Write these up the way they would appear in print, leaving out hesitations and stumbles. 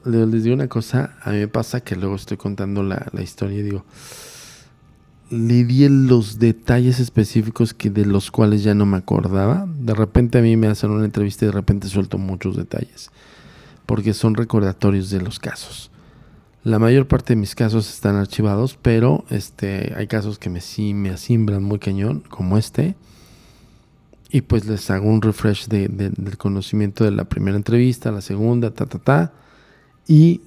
les digo una cosa, a mí me pasa que luego estoy contando la historia y digo, le di los detalles específicos que de los cuales ya no me acordaba. De repente a mí me hacen una entrevista y de repente suelto muchos detalles, porque son recordatorios de los casos. La mayor parte de mis casos están archivados, pero hay casos que sí me asimbran muy cañón, como este. Y pues les hago un refresh del conocimiento de la primera entrevista, la segunda, y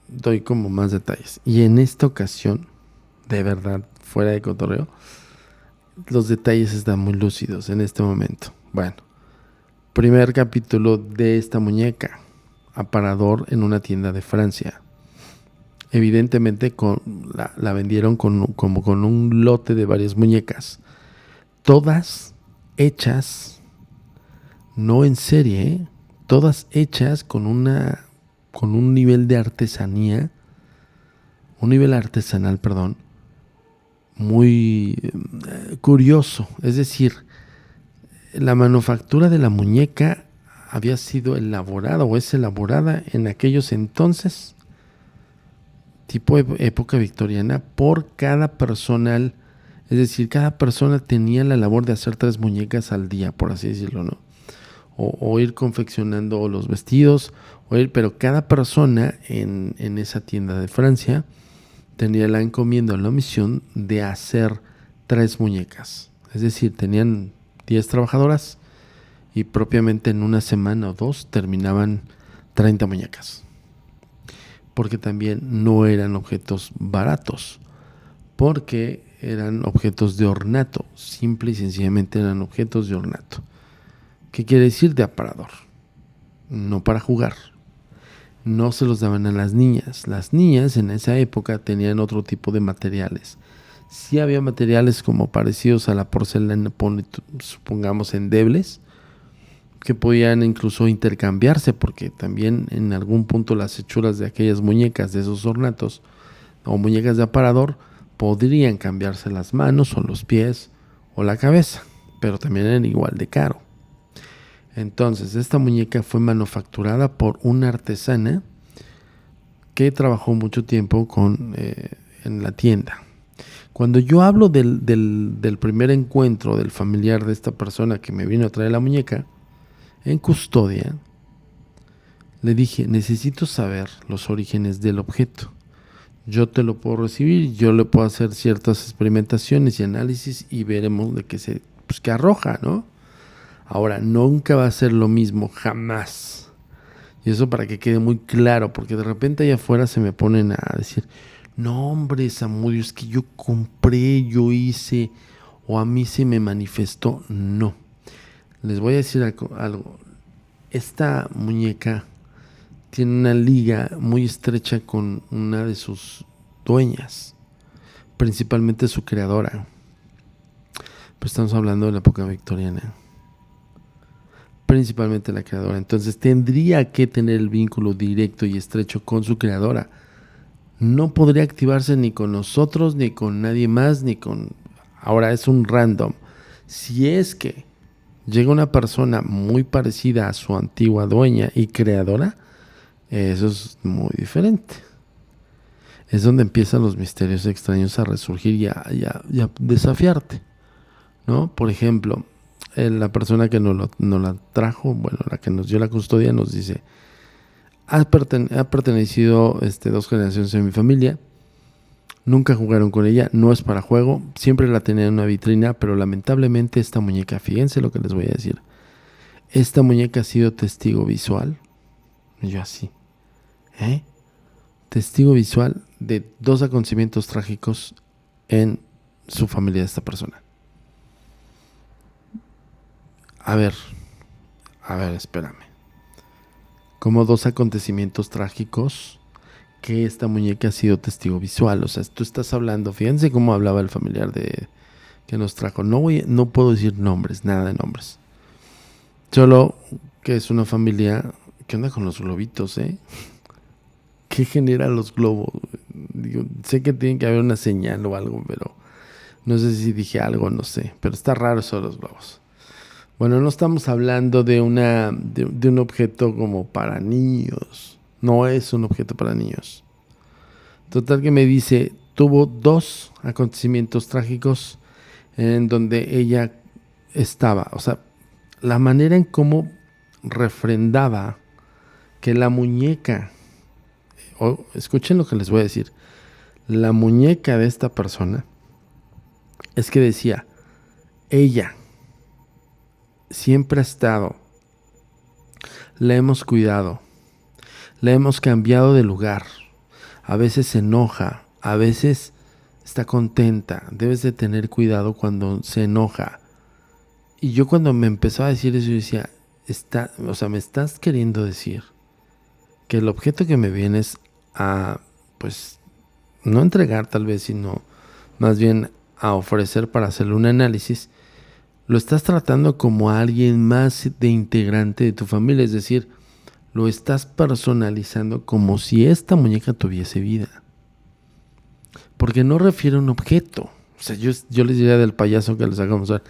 doy como más detalles. Y en esta ocasión, de verdad, fuera de cotorreo, los detalles están muy lúcidos en este momento. Bueno, primer capítulo de esta muñeca, aparador en una tienda de Francia. Evidentemente la vendieron como con un lote de varias muñecas, todas hechas, no en serie, todas hechas con un nivel de artesanía, un nivel artesanal, perdón, muy curioso. Es decir, la manufactura de la muñeca había sido elaborada o es elaborada en aquellos entonces, tipo época victoriana, por cada personal. Es decir, cada persona tenía la labor de hacer 3 muñecas al día, por así decirlo, ¿no? O ir confeccionando los vestidos, pero cada persona en esa tienda de Francia tenía la encomienda o la misión de hacer 3 muñecas. Es decir, tenían 10 trabajadoras y propiamente en una semana o 2 terminaban 30 muñecas. Porque también no eran objetos baratos, porque eran objetos de ornato, simple y sencillamente eran objetos de ornato. ¿Qué quiere decir? De aparador, no para jugar. No se los daban a las niñas. Las niñas en esa época tenían otro tipo de materiales. Sí había materiales como parecidos a la porcelana, supongamos endebles, que podían incluso intercambiarse, porque también en algún punto las hechuras de aquellas muñecas, de esos ornatos o muñecas de aparador, podrían cambiarse las manos o los pies o la cabeza, pero también eran igual de caro. Entonces, esta muñeca fue manufacturada por una artesana que trabajó mucho tiempo en la tienda. Cuando yo hablo del primer encuentro del familiar de esta persona que me vino a traer la muñeca en custodia, le dije, necesito saber los orígenes del objeto. Yo te lo puedo recibir, yo le puedo hacer ciertas experimentaciones y análisis y veremos de qué arroja, ¿no? Ahora, nunca va a ser lo mismo, jamás. Y eso para que quede muy claro, porque de repente allá afuera se me ponen a decir, no hombre Samudio, es que yo compré, yo hice, o a mí se me manifestó. No, les voy a decir algo. Esta muñeca tiene una liga muy estrecha con una de sus dueñas, principalmente su creadora. Pues estamos hablando de la época victoriana. Principalmente la creadora. Entonces tendría que tener el vínculo directo y estrecho con su creadora. No podría activarse ni con nosotros, ni con nadie más, ni con... Ahora es un random. Si es que llega una persona muy parecida a su antigua dueña y creadora, eso es muy diferente. Es donde empiezan los misterios extraños a resurgir y a desafiarte, ¿no? Por ejemplo, la persona que nos la trajo, bueno, la que nos dio la custodia, nos dice, ha pertenecido 2 generaciones en mi familia, nunca jugaron con ella, no es para juego, siempre la tenían en una vitrina, pero lamentablemente esta muñeca, fíjense lo que les voy a decir, esta muñeca ha sido testigo visual, y yo así, testigo visual de 2 acontecimientos trágicos en su familia de esta persona. A ver, espérame. Como 2 acontecimientos trágicos que esta muñeca ha sido testigo visual. O sea, tú estás hablando, fíjense cómo hablaba el familiar que nos trajo. No puedo decir nombres, nada de nombres. Solo que es una familia. ¿Qué onda con los globitos, ¿Qué genera los globos? Digo, sé que tiene que haber una señal o algo, pero no sé si dije algo, no sé. Pero está raro eso de los globos. Bueno, no estamos hablando de un objeto como para niños, No es un objeto para niños. Total que me dice, tuvo 2 acontecimientos trágicos en donde ella estaba. O sea, la manera en cómo refrendaba que la muñeca, escuchen lo que les voy a decir, la muñeca de esta persona es que decía, ella siempre ha estado, la hemos cuidado, la hemos cambiado de lugar, a veces se enoja, a veces está contenta, debes de tener cuidado cuando se enoja. Y yo cuando me empezaba a decir eso, yo decía, me estás queriendo decir que el objeto que me vienes a, pues, no entregar tal vez, sino más bien a ofrecer para hacerle un análisis, lo estás tratando como a alguien más de integrante de tu familia, es decir, lo estás personalizando como si esta muñeca tuviese vida. Porque no refiere a un objeto. O sea, yo les diría del payaso que les hagamos ver.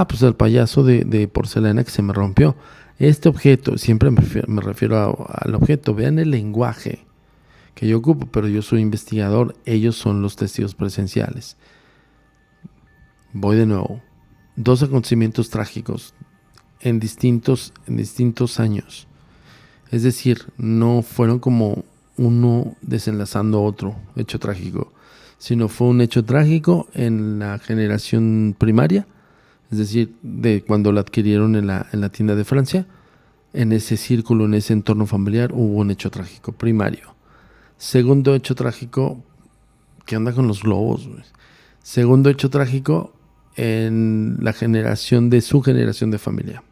Pues el payaso de porcelana que se me rompió. Este objeto, siempre me refiero al objeto. Vean el lenguaje que yo ocupo, pero yo soy investigador. Ellos son los testigos presenciales. Voy de nuevo. 2 acontecimientos trágicos en distintos años. Es decir, no fueron como uno desenlazando otro hecho trágico, sino fue un hecho trágico en la generación primaria, es decir, de cuando la adquirieron en la tienda de Francia. En ese círculo, en ese entorno familiar, hubo un hecho trágico primario. Segundo hecho trágico, ¿qué onda con los globos? Segundo hecho trágico en la generación de su generación de familia.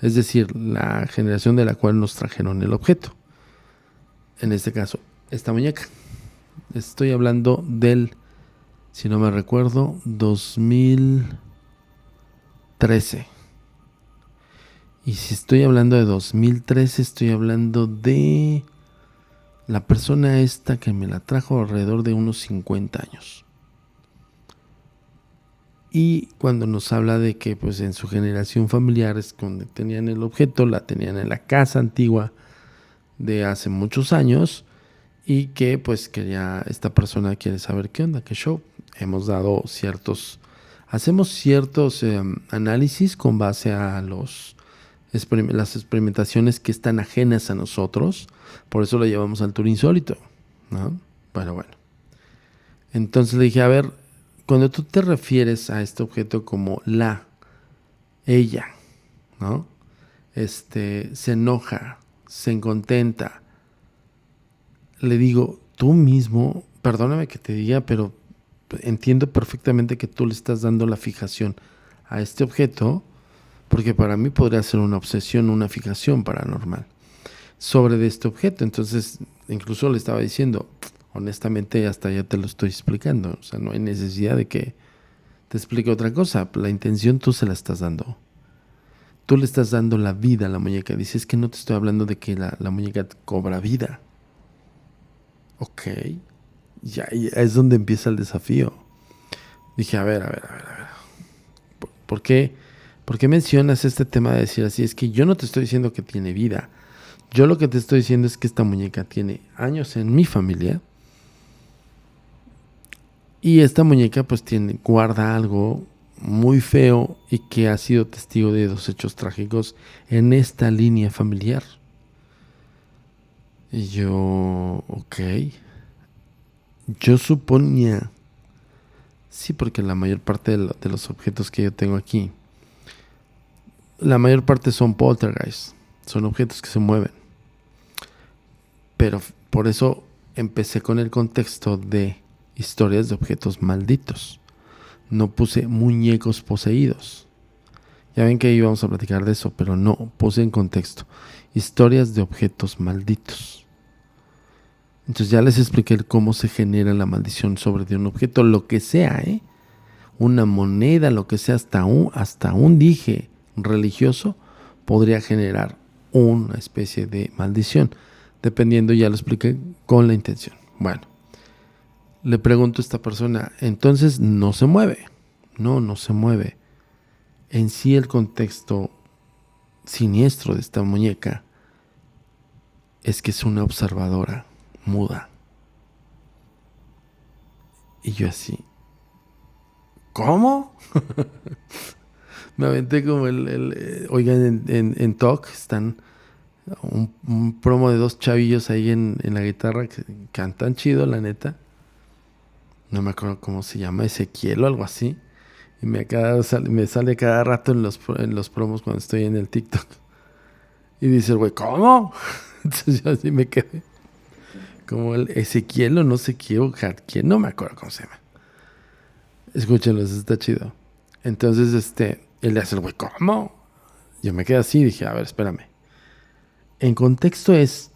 Es decir, la generación de la cual nos trajeron el objeto. En este caso, esta muñeca. Estoy hablando del, si no me recuerdo, 2013. Y si estoy hablando de 2013, estoy hablando de la persona esta que me la trajo alrededor de unos 50 años. Y cuando nos habla de que pues en su generación familiar es donde tenían el objeto, la tenían en la casa antigua de hace muchos años, y que pues esta persona quiere saber qué onda, qué show. Hacemos ciertos análisis con base a las experimentaciones que están ajenas a nosotros, por eso lo llevamos al tour insólito, ¿no? Bueno. Entonces le dije, a ver, cuando tú te refieres a este objeto como ella, ¿no? Se enoja, se contenta. Le digo, tú mismo, perdóname que te diga, pero entiendo perfectamente que tú le estás dando la fijación a este objeto, porque para mí podría ser una obsesión, una fijación paranormal sobre este objeto. Entonces, incluso le estaba diciendo, honestamente, hasta ya te lo estoy explicando. O sea, no hay necesidad de que te explique otra cosa. La intención tú se la estás dando. Tú le estás dando la vida a la muñeca. Dices que no te estoy hablando de que la muñeca cobra vida. Ok. Ya es donde empieza el desafío. Dije, a ver. ¿Por qué mencionas este tema de decir así? Es que yo no te estoy diciendo que tiene vida. Yo lo que te estoy diciendo es que esta muñeca tiene años en mi familia. Y esta muñeca pues guarda algo muy feo y que ha sido testigo de 2 hechos trágicos en esta línea familiar. Y yo, ok. Yo suponía, sí, porque la mayor parte de los objetos que yo tengo aquí, la mayor parte son poltergeist, son objetos que se mueven. Pero por eso empecé con el contexto de historias de objetos malditos. No puse muñecos poseídos. Ya ven que íbamos a platicar de eso, pero no, puse en contexto historias de objetos malditos. Entonces ya les expliqué cómo se genera la maldición sobre un objeto, lo que sea, una moneda, lo que sea, hasta un dije religioso podría generar una especie de maldición, dependiendo, ya lo expliqué, con la intención. Bueno, le pregunto a esta persona, entonces no se mueve. No se mueve. En sí el contexto siniestro de esta muñeca es que es una observadora muda. Y yo así, ¿cómo? Me aventé como oigan, en Talk están un promo de dos chavillos ahí en la guitarra que cantan chido, la neta. No me acuerdo cómo se llama, Ezequiel o algo así. Y me sale cada rato en los promos cuando estoy en el TikTok. Y dice el güey, ¿cómo? Entonces yo así me quedé. Como el Ezequiel o no sé qué, o Jadquiel, no me acuerdo cómo se llama. Escúchenlos, está chido. Entonces, él le hace el güey, ¿cómo? Yo me quedé así y dije, a ver, espérame. En contexto es,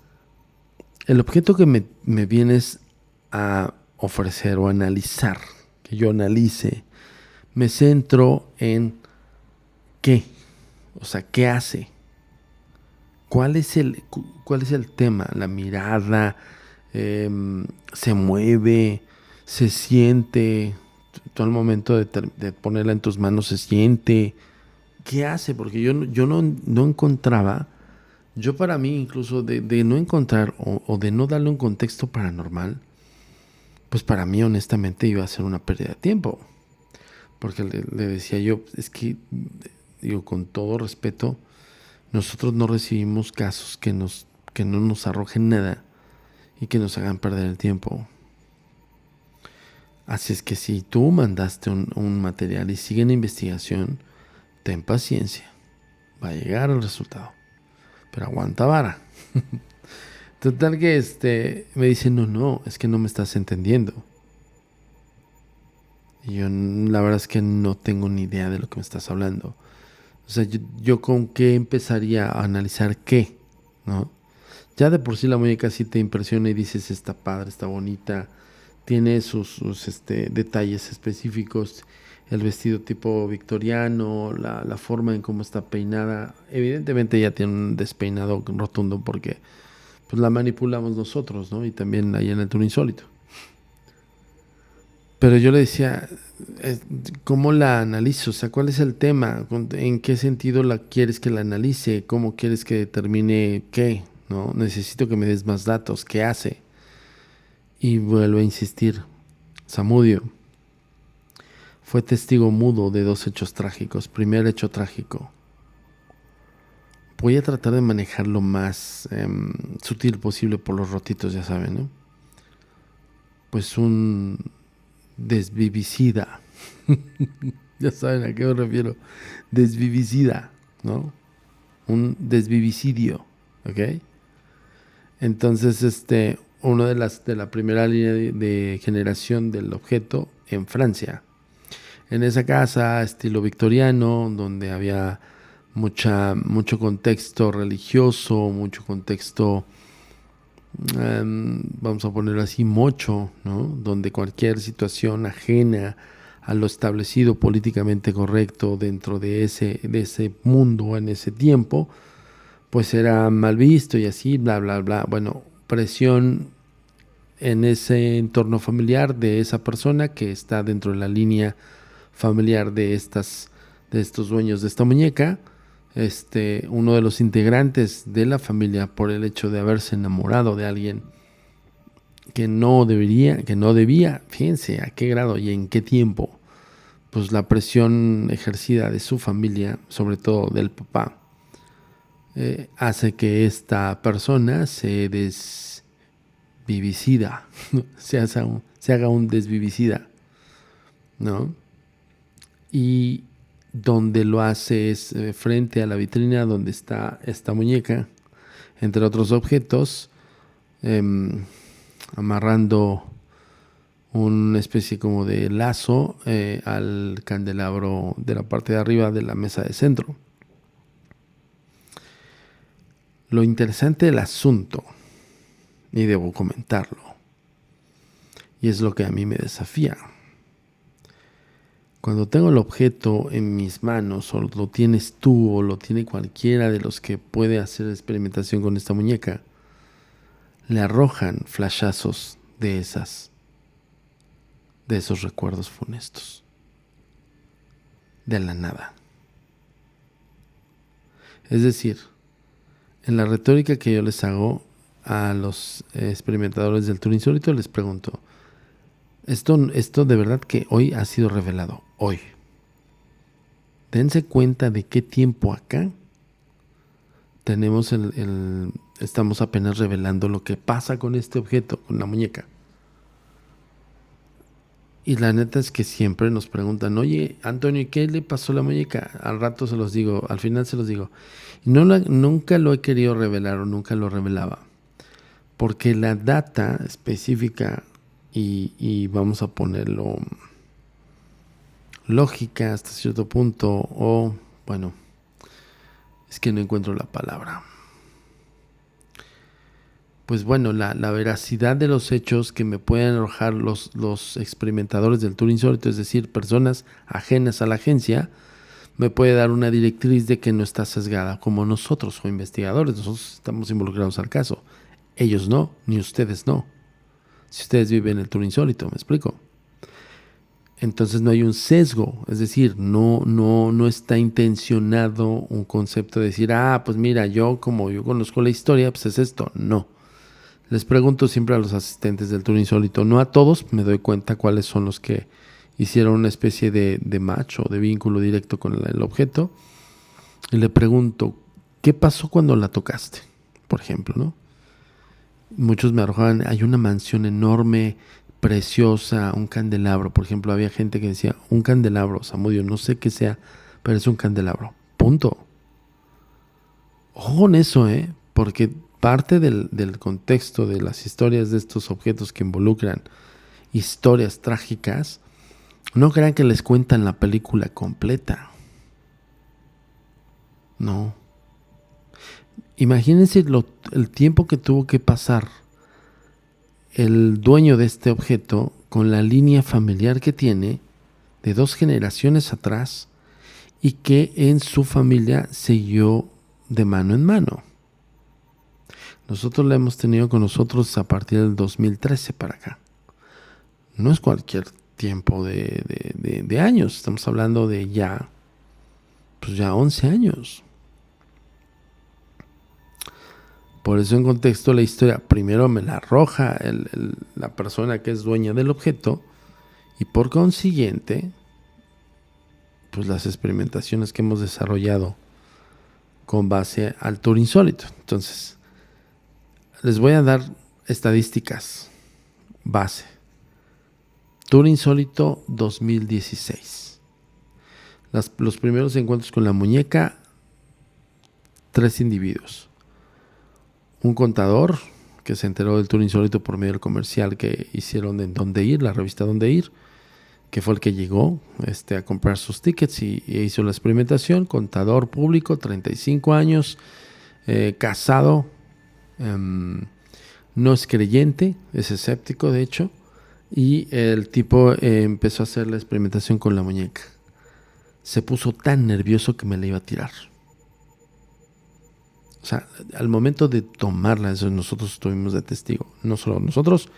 el objeto que me vienes a ofrecer o analizar, que yo analice, me centro en qué, o sea, qué hace, cuál es el tema, la mirada, se mueve, se siente, tú al momento de ponerla en tus manos se siente, qué hace, porque yo no encontraba. Yo para mí incluso de no encontrar o de no darle un contexto paranormal, pues para mí honestamente iba a ser una pérdida de tiempo. Porque le decía yo, es que, digo, con todo respeto, nosotros no recibimos casos que no nos arrojen nada y que nos hagan perder el tiempo. Así es que si tú mandaste un material y sigue en investigación, ten paciencia, va a llegar el resultado. Pero aguanta vara. Total que me dice, no, es que no me estás entendiendo. Y yo la verdad es que no tengo ni idea de lo que me estás hablando. O sea, yo con qué empezaría a analizar qué, ¿no? Ya de por sí la muñeca sí te impresiona y dices, está padre, está bonita, tiene sus detalles específicos, el vestido tipo victoriano, la forma en cómo está peinada. Evidentemente ya tiene un despeinado rotundo porque pues la manipulamos nosotros, ¿no? Y también ahí en el Tour Insólito. Pero yo le decía, ¿cómo la analizo? O sea, ¿cuál es el tema? ¿En qué sentido la quieres que la analice? ¿Cómo quieres que determine qué? ¿No? Necesito que me des más datos. ¿Qué hace? Y vuelvo a insistir. Zamudio fue testigo mudo de dos hechos trágicos. Primer hecho trágico. Voy a tratar de manejar lo más sutil posible por los rotitos, ya saben, ¿no? Pues un desvivicida. Ya saben a qué me refiero. Desvivicida, ¿no? Un desvivicidio, ¿ok? Entonces, uno de la primera línea de generación del objeto en Francia. En esa casa, estilo victoriano, donde había mucho contexto religioso, mucho contexto, vamos a ponerlo así, mocho, ¿no? Donde cualquier situación ajena a lo establecido políticamente correcto dentro de ese mundo en ese tiempo, pues era mal visto y así, bla, bla, bla. Bueno, presión en ese entorno familiar de esa persona que está dentro de la línea familiar de estos dueños de esta muñeca. Uno de los integrantes de la familia, por el hecho de haberse enamorado de alguien que no debía, fíjense a qué grado y en qué tiempo, pues la presión ejercida de su familia, sobre todo del papá, hace que esta persona se desvivicida, se haga un desvivicida, ¿no? Y donde lo hace es frente a la vitrina donde está esta muñeca, entre otros objetos, amarrando una especie como de lazo al candelabro de la parte de arriba de la mesa de centro. Lo interesante del asunto, y debo comentarlo, y es lo que a mí me desafía. Cuando tengo el objeto en mis manos, o lo tienes tú, o lo tiene cualquiera de los que puede hacer experimentación con esta muñeca, le arrojan flashazos de esos recuerdos funestos, de la nada. Es decir, en la retórica que yo les hago, a los experimentadores del tour insólito, les pregunto, esto de verdad que hoy ha sido revelado, hoy. Dense cuenta de qué tiempo acá tenemos estamos apenas revelando lo que pasa con este objeto, con la muñeca. Y la neta es que siempre nos preguntan, oye, Antonio, ¿qué le pasó a la muñeca? Al rato se los digo, al final se los digo. Y nunca lo he querido revelar o nunca lo revelaba. Porque la data específica y vamos a ponerlo lógica hasta cierto punto, o bueno, es que no encuentro la palabra. Pues bueno, la veracidad de los hechos que me pueden arrojar los experimentadores del tour insólito, es decir, personas ajenas a la agencia, me puede dar una directriz de que no está sesgada como nosotros o investigadores. Nosotros estamos involucrados al caso. Ellos no, ni ustedes no. Si ustedes viven el tour insólito, ¿me explico? Entonces no hay un sesgo, es decir, no está intencionado un concepto de decir, pues mira, como yo conozco la historia, pues es esto. No. Les pregunto siempre a los asistentes del tour insólito, no a todos, me doy cuenta cuáles son los que hicieron una especie de match o de vínculo directo con el objeto. Y le pregunto, ¿qué pasó cuando la tocaste? Por ejemplo, ¿no? Muchos me arrojaban, hay una mansión enorme, preciosa, un candelabro. Por ejemplo, había gente que decía, un candelabro, Samudio, no sé qué sea, pero es un candelabro. Punto. Ojo con eso, porque parte del contexto de las historias de estos objetos que involucran historias trágicas, no crean que les cuentan la película completa. No. Imagínense el tiempo que tuvo que pasar el dueño de este objeto con la línea familiar que tiene de 2 generaciones atrás y que en su familia siguió de mano en mano. Nosotros la hemos tenido con nosotros a partir del 2013 para acá. No es cualquier tiempo de años, estamos hablando de ya 11 años. Por eso en contexto la historia primero me la arroja la persona que es dueña del objeto y por consiguiente pues las experimentaciones que hemos desarrollado con base al tour insólito. Entonces les voy a dar estadísticas base. Tour insólito 2016. Los primeros encuentros con la muñeca, 3 individuos. Un contador que se enteró del tour insólito por medio del comercial que hicieron en Dónde Ir, la revista Dónde Ir, que fue el que llegó a comprar sus tickets y hizo la experimentación. Contador público, 35 años, casado, no es creyente, es escéptico de hecho, y el tipo empezó a hacer la experimentación con la muñeca. Se puso tan nervioso que me la iba a tirar. O sea, al momento de tomarla, eso nosotros estuvimos de testigo. No solo nosotros,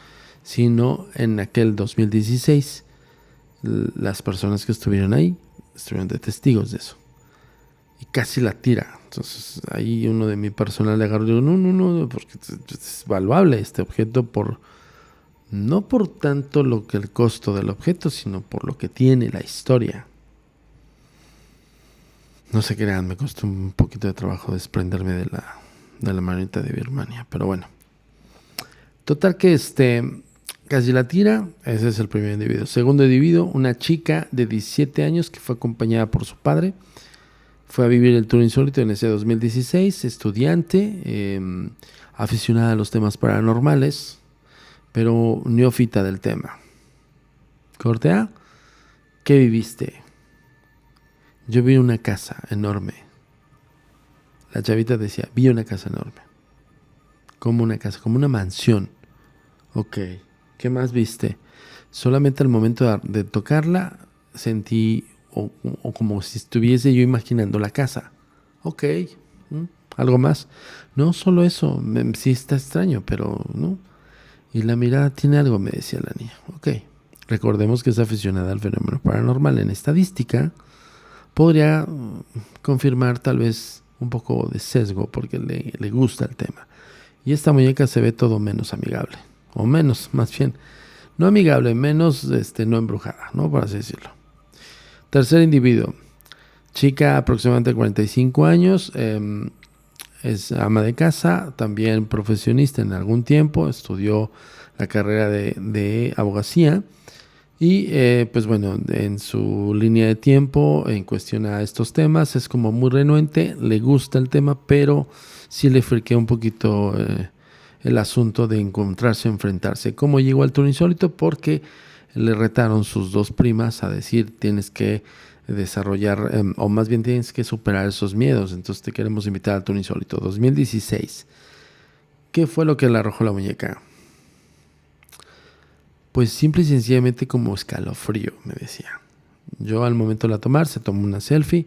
sino en aquel 2016, las personas que estuvieron ahí estuvieron de testigos de eso. Y casi la tira. Entonces ahí uno de mi personal le agarró y dijo, no, porque es valuable este objeto no por tanto el costo del objeto, sino por lo que tiene la historia. No se crean, me costó un poquito de trabajo desprenderme de la manita de Birmania, pero bueno. Total que casi la tira. Ese es el primer individuo. Segundo individuo, una chica de 17 años que fue acompañada por su padre. Fue a vivir el tour insólito en ese 2016, estudiante, aficionada a los temas paranormales, pero neófita del tema. Corte A, ¿qué viviste? Yo vi una casa enorme. La chavita decía, vi una casa enorme. Como una casa, como una mansión. Ok, ¿qué más viste? Solamente al momento de tocarla sentí o como si estuviese yo imaginando la casa. Ok, ¿algo más? No, solo eso. Sí está extraño, pero no. Y la mirada tiene algo, me decía la niña. Ok, recordemos que es aficionada al fenómeno paranormal. En estadística podría confirmar tal vez un poco de sesgo porque le gusta el tema. Y esta muñeca se ve todo menos amigable. O menos, más bien. No amigable, menos no embrujada, ¿no? Por así decirlo. Tercer individuo. Chica aproximadamente 45 años. Es ama de casa, también profesionista en algún tiempo. Estudió la carrera de abogacía. Y pues bueno, en su línea de tiempo, en cuestión a estos temas, es como muy renuente, le gusta el tema, pero sí le friquea un poquito el asunto de enfrentarse. ¿Cómo llegó al turno insólito? Porque le retaron sus dos primas a decir, tienes que desarrollar, o más bien tienes que superar esos miedos. Entonces te queremos invitar al turno insólito 2016. ¿Qué fue lo que le arrojó la muñeca? Pues simple y sencillamente como escalofrío, me decía. Yo al momento de la tomar, se tomó una selfie,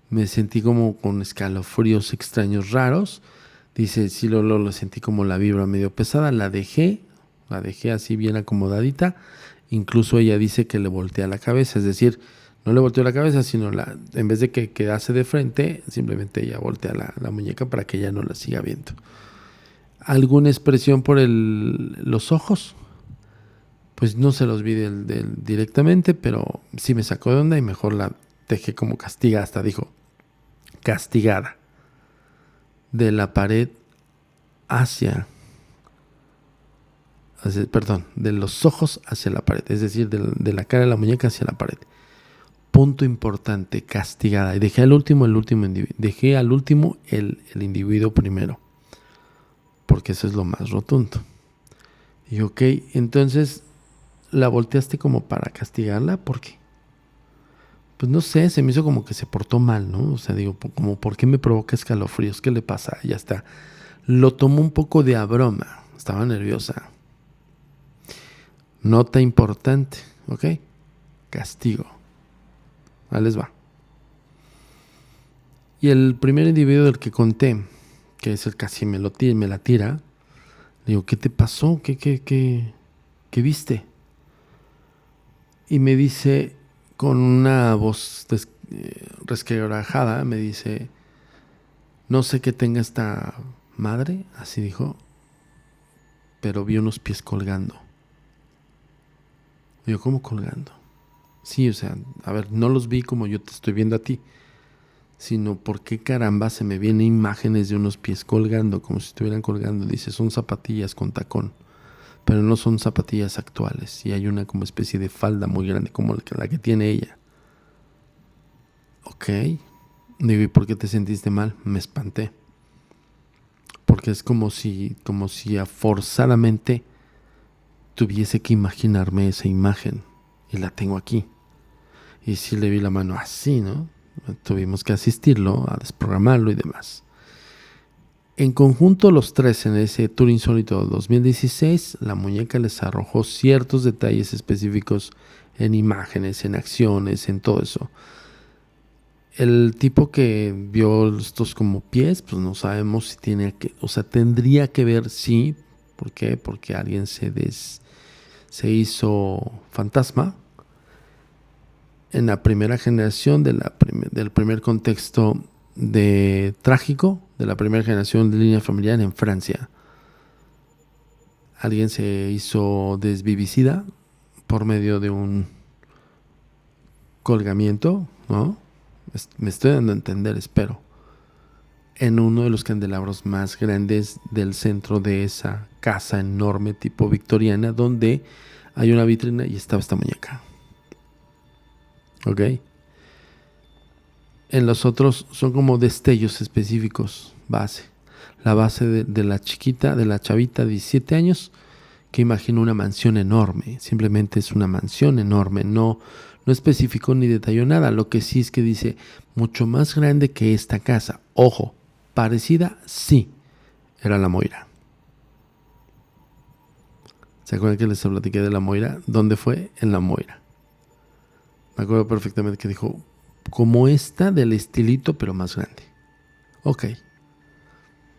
me sentí como con escalofríos extraños raros. Dice, sí, lo sentí como la vibra medio pesada, la dejé así bien acomodadita. Incluso ella dice que le voltea la cabeza, es decir, no le volteó la cabeza, sino en vez de que quedase de frente, simplemente ella voltea la muñeca para que ella no la siga viendo. ¿Alguna expresión por los ojos? Pues no se los vi directamente, pero sí me sacó de onda y mejor la dejé como castigada. Hasta dijo, castigada. De la pared de los ojos hacia la pared. Es decir, de la cara de la muñeca hacia la pared. Punto importante, castigada. Y dejé al último individuo. Dejé al último el individuo primero. Porque eso es lo más rotundo. Y ok, entonces la volteaste como para castigarla, ¿por qué? Pues no sé, se me hizo como que se portó mal, ¿no? O sea, digo, como ¿por qué me provoca escalofríos? ¿Qué le pasa? Ya está. Lo tomó un poco de a broma, estaba nerviosa. Nota importante, ¿ok? Castigo. Ahí les va. Y el primer individuo del que conté, que es el casi me la tira, le digo, ¿qué te pasó? ¿Qué viste? Y me dice, con una voz resquebrajada, me dice, no sé qué tenga esta madre, así dijo, pero vi unos pies colgando. Digo, ¿cómo colgando? Sí, o sea, a ver, no los vi como yo te estoy viendo a ti, sino por qué caramba se me vienen imágenes de unos pies colgando, como si estuvieran colgando. Dice, son zapatillas con tacón, pero no son zapatillas actuales, y hay una como especie de falda muy grande como la que tiene ella. Ok. Digo, ¿y por qué te sentiste mal? Me espanté. Porque es como si forzadamente tuviese que imaginarme esa imagen. Y la tengo aquí. Y sí le vi la mano así, ¿no? Tuvimos que asistirlo, a desprogramarlo y demás. En conjunto los tres en ese Tour Insólito 2016, la muñeca les arrojó ciertos detalles específicos en imágenes, en acciones, en todo eso. El tipo que vio estos como pies, pues no sabemos si tendría que ver, sí. ¿Por qué? Porque alguien se hizo fantasma. En la primera generación del primer contexto trágico, de la primera generación de línea familiar en Francia. Alguien se hizo desvivicida por medio de un colgamiento, ¿no? Me estoy dando a entender, espero. En uno de los candelabros más grandes del centro de esa casa enorme tipo victoriana, donde hay una vitrina y estaba esta muñeca. ¿Ok? En los otros son como destellos específicos, base. La base de la chiquita, de la chavita de 17 años, que imagina una mansión enorme. Simplemente es una mansión enorme, no especificó ni detalló nada. Lo que sí es que dice, mucho más grande que esta casa. Ojo, parecida, sí, era la Moira. ¿Se acuerdan que les platiqué de la Moira? ¿Dónde fue? En la Moira. Me acuerdo perfectamente que dijo, como esta del estilito, pero más grande. Ok.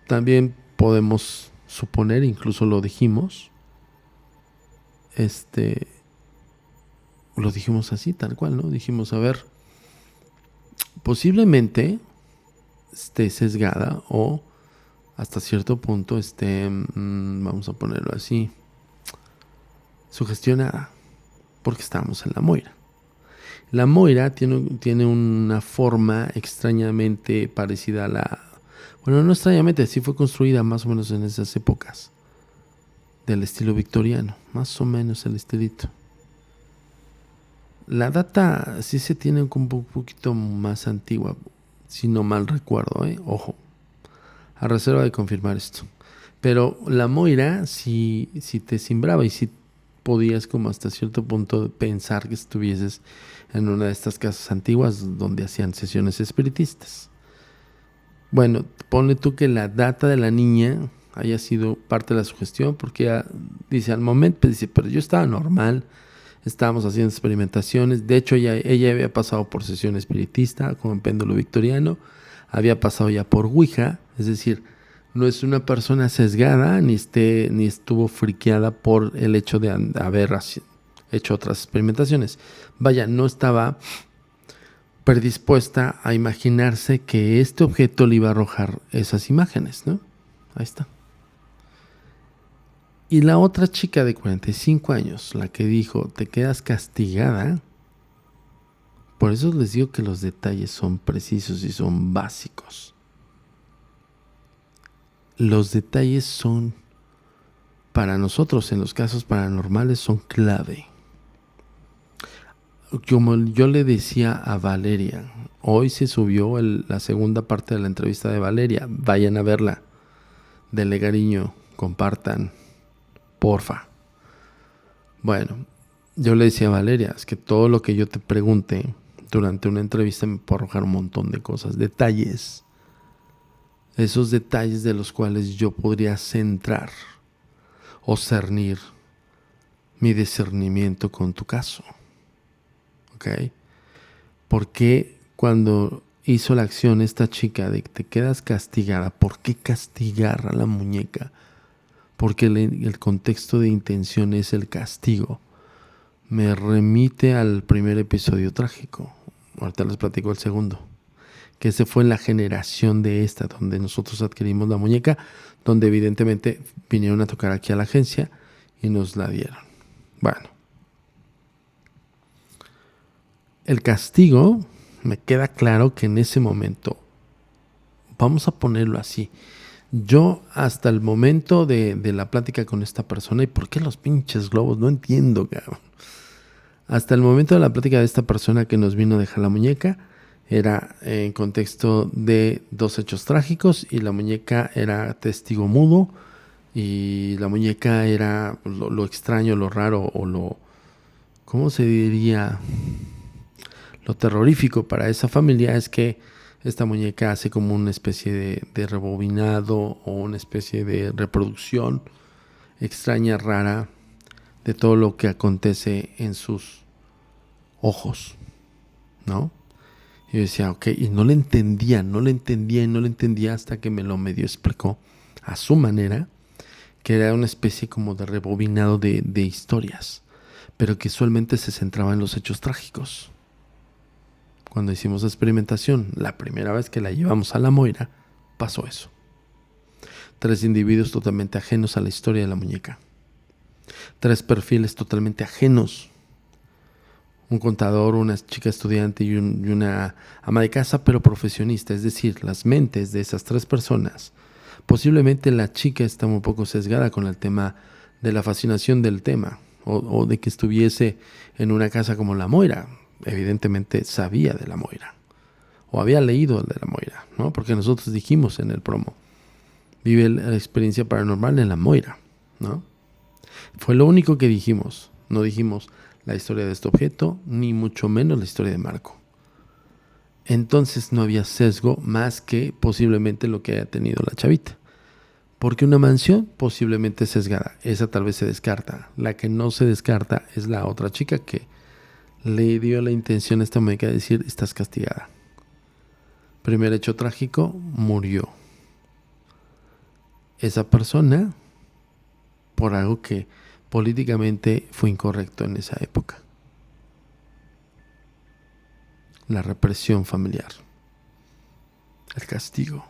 También podemos suponer, incluso lo dijimos, lo dijimos así, tal cual, ¿no? Dijimos, a ver, posiblemente esté sesgada o hasta cierto punto vamos a ponerlo así, sugestionada, porque estábamos en La Moira. La Moira tiene una forma extrañamente parecida a la... Bueno, no extrañamente, sí fue construida más o menos en esas épocas, del estilo victoriano, más o menos el estilito. La data sí se tiene como un poquito más antigua, si no mal recuerdo, ojo, a reserva de confirmar esto. Pero la Moira sí te simbraba y sí podías como hasta cierto punto pensar que estuvieses en una de estas casas antiguas donde hacían sesiones espiritistas. Bueno, ponle tú que la data de la niña haya sido parte de la sugestión, porque ella dice al momento, pues dice, pero yo estaba normal, estábamos haciendo experimentaciones, de hecho ella había pasado por sesión espiritista con un péndulo victoriano, había pasado ya por Ouija, es decir, no es una persona sesgada ni estuvo friqueada por el hecho de haber hecho otras experimentaciones. Vaya, no estaba predispuesta a imaginarse que este objeto le iba a arrojar esas imágenes, ¿no? Ahí está. Y la otra chica de 45 años, la que dijo, te quedas castigada, por eso les digo que los detalles son precisos y son básicos. Los detalles son, para nosotros en los casos paranormales, son clave. Como yo le decía a Valeria, hoy se subió la segunda parte de la entrevista de Valeria, vayan a verla, denle cariño, compartan, porfa. Bueno, yo le decía a Valeria, es que todo lo que yo te pregunte durante una entrevista me puede arrojar un montón de cosas, detalles, esos detalles de los cuales yo podría centrar o cernir mi discernimiento con tu caso. ¿Ok? Porque cuando hizo la acción esta chica de que te quedas castigada, ¿por qué castigar a la muñeca? Porque el contexto de intención es el castigo. Me remite al primer episodio trágico. Ahorita les platico el segundo. Que ese fue la generación de esta, donde nosotros adquirimos la muñeca, donde evidentemente vinieron a tocar aquí a la agencia y nos la dieron. Bueno. El castigo, me queda claro que en ese momento, vamos a ponerlo así, yo hasta el momento de la plática con esta persona, ¿y por qué los pinches globos? No entiendo, cabrón. Hasta el momento de la plática de esta persona que nos vino a dejar la muñeca, era en contexto de dos hechos trágicos y la muñeca era testigo mudo y la muñeca era lo extraño, lo raro o lo, ¿cómo se diría? Lo terrorífico para esa familia es que esta muñeca hace como una especie de rebobinado o una especie de reproducción extraña, rara, de todo lo que acontece en sus ojos, ¿no? Y yo decía, ok, y no le entendía hasta que me lo medio explicó a su manera, que era una especie como de rebobinado de historias, pero que usualmente se centraba en los hechos trágicos. Cuando hicimos la experimentación, la primera vez que la llevamos a La Moira, pasó eso. 3 individuos totalmente ajenos a la historia de la muñeca. 3 perfiles totalmente ajenos. Un contador, una chica estudiante y una ama de casa, pero profesionista. Es decir, las mentes de esas 3 personas. Posiblemente la chica está un poco sesgada con el tema de la fascinación del tema. O de que estuviese en una casa como La Moira. Evidentemente sabía de La Moira. O había leído de La Moira, ¿no? Porque nosotros dijimos en el promo, vive la experiencia paranormal en La Moira, ¿no? Fue lo único que dijimos. No dijimos la historia de este objeto, ni mucho menos la historia de Marco. Entonces no había sesgo más que posiblemente lo que haya tenido la chavita. Porque una mansión posiblemente sesgada. Esa tal vez se descarta. La que no se descarta es la otra chica que le dio la intención a esta muñeca de decir, estás castigada. Primer hecho trágico, murió. Esa persona por algo que políticamente fue incorrecto en esa época. La represión familiar. El castigo.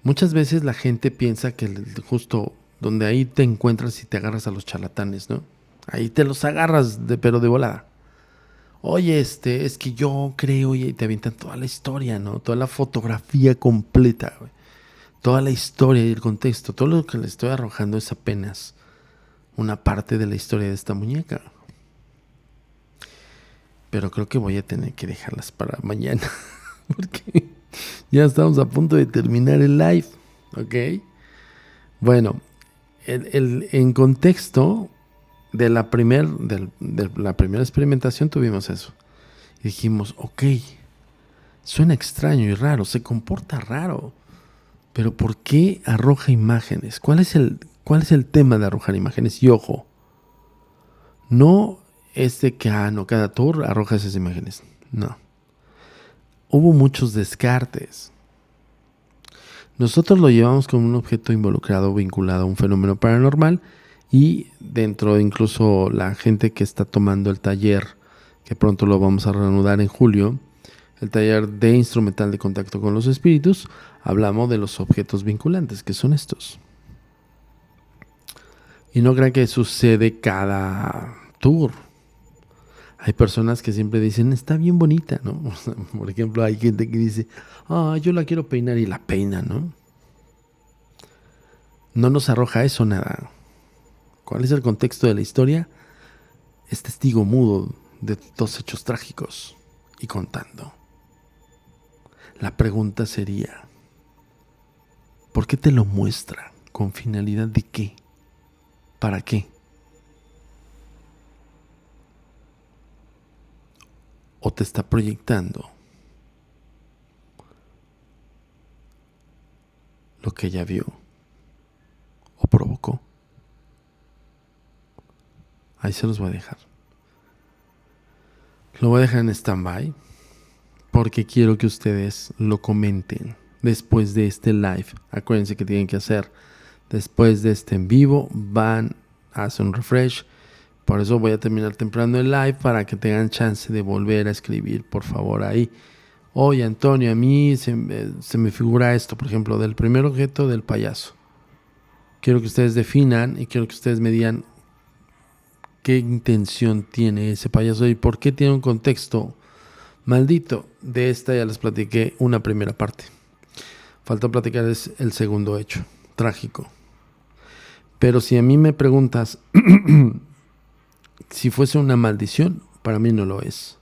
Muchas veces la gente piensa que justo donde ahí te encuentras y te agarras a los charlatanes, ¿no? Ahí te los agarras, pero de volada. Oye, es que yo creo y te avientan toda la historia, ¿no? Toda la fotografía completa, güey. Toda la historia y el contexto. Todo lo que le estoy arrojando es apenas una parte de la historia de esta muñeca. Pero creo que voy a tener que dejarlas para mañana. Porque ya estamos a punto de terminar el live. ¿Ok? Bueno, en contexto de la primera experimentación tuvimos eso. Y dijimos, ok, suena extraño y raro, se comporta raro. Pero ¿por qué arroja imágenes? ¿Cuál es el tema de arrojar imágenes? Y ojo, no es de que, cada tour arroja esas imágenes. No. Hubo muchos descartes. Nosotros lo llevamos como un objeto involucrado, vinculado a un fenómeno paranormal, y dentro incluso la gente que está tomando el taller, que pronto lo vamos a reanudar en julio, el taller de instrumental de contacto con los espíritus, hablamos de los objetos vinculantes, que son estos. Y no crean que sucede cada tour. Hay personas que siempre dicen, está bien bonita, ¿no? O sea, por ejemplo, hay gente que dice, yo la quiero peinar y la peina, ¿no? No nos arroja eso nada. ¿Cuál es el contexto de la historia? Es testigo mudo de dos hechos trágicos y contando. La pregunta sería, ¿por qué te lo muestra? ¿Con finalidad de qué? ¿Para qué? ¿O te está proyectando lo que ella vio o provocó? Ahí se los voy a dejar. Lo voy a dejar en stand-by porque quiero que ustedes lo comenten después de este live. Acuérdense que tienen que hacer después de este en vivo, van a hacer un refresh. Por eso voy a terminar temprano el live para que tengan chance de volver a escribir, por favor, ahí. Oye, Antonio, a mí se me figura esto, por ejemplo, del primer objeto del payaso. Quiero que ustedes definan y quiero que ustedes me digan qué intención tiene ese payaso y por qué tiene un contexto maldito. De esta ya les platiqué una primera parte. Falta platicar es el segundo hecho, trágico. Pero si a mí me preguntas si fuese una maldición, para mí no lo es.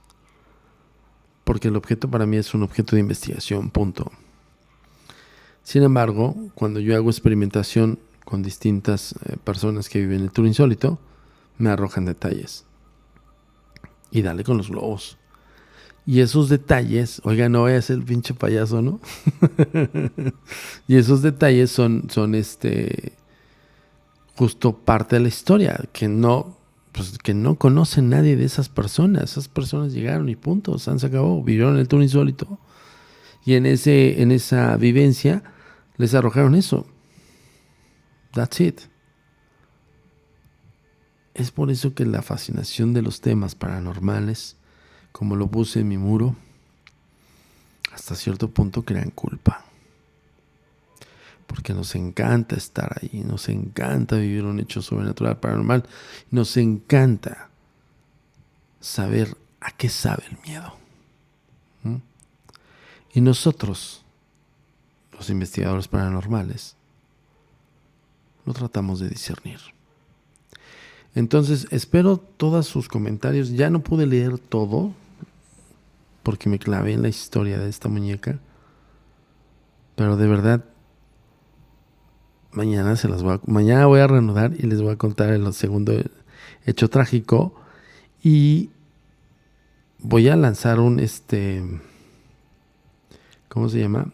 Porque el objeto para mí es un objeto de investigación, punto. Sin embargo, cuando yo hago experimentación con distintas personas que viven el tour insólito, me arrojan detalles. Y dale con los globos. Y esos detalles, oiga, no es el pinche payaso, ¿no? Y esos detalles son justo parte de la historia, que no conoce nadie de esas personas. Esas personas llegaron y punto, se acabó, vivieron el tour insólito. Y en esa vivencia les arrojaron eso. That's it. Es por eso que la fascinación de los temas paranormales, como lo puse en mi muro, hasta cierto punto crean culpa. Porque nos encanta estar ahí, nos encanta vivir un hecho sobrenatural, paranormal, nos encanta saber a qué sabe el miedo. Y nosotros, los investigadores paranormales, lo tratamos de discernir. Entonces, espero todos sus comentarios. Ya no pude leer todo porque me clavé en la historia de esta muñeca. Pero de verdad, mañana voy a reanudar y les voy a contar el segundo hecho trágico. Y voy a lanzar un ¿cómo se llama?